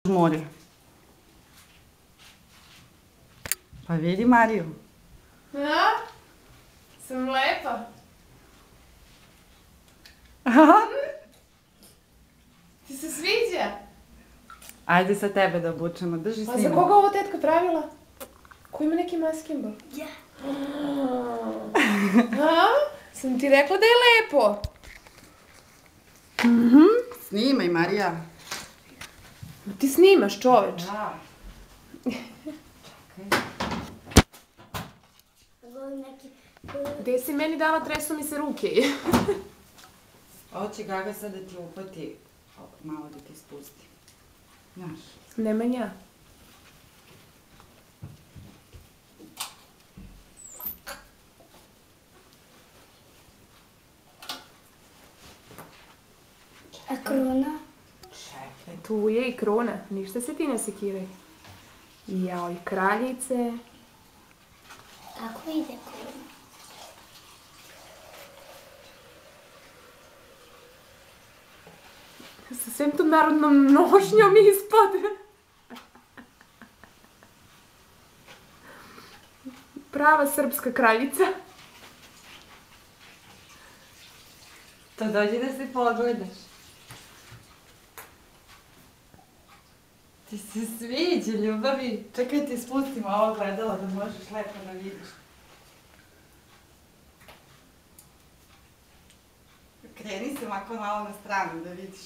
Žmuri. Pa vidi Mariju. A? Sam lepa. Ti se sviđa? Ajde sa tebe da obučemo, drži A snimam. za koga ovo tetka pravila? Ko ima neki maskimbal? Ja. A? Sam ti rekla da je lepo. Snimaj, Marija. Ti snimaš, čoveč. Da. Gde si meni dala, tresu mi se ruke. Ovo će Gaga sad da ti upati, malo da ti spusti. Znaš. Nemanja. A krona? Čekaj. Tu je i krona, ništa se ti ne sekiraj. Jao, i kraljice. Kako ide krona? Sa svem tom narodnom nošnjom ispod. Prava srpska kraljica. To dođi da se pogledaš. Ti se sviđa, ljubavi. Čekaj ti spustimo ovo gledalo da možeš lepo da vidiš. Kreni se mako malo na stranu da vidiš.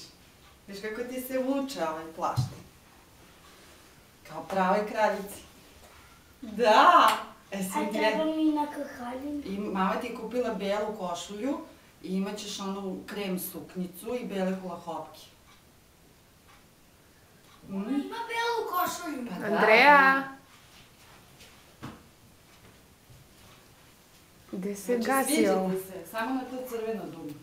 Viš kako ti se vuče ovaj plašti. Kao pravoj kraljici. Da! A treba mi neka haljina? I mama ti je kupila belu košulju i imat ćeš onu krem suknjicu i bele hulahopke. Ona ima belu košulju. Pa da, Andreja! Gde se Znači, gasi ovo? sviđa ti se, samo na to crveno dugo.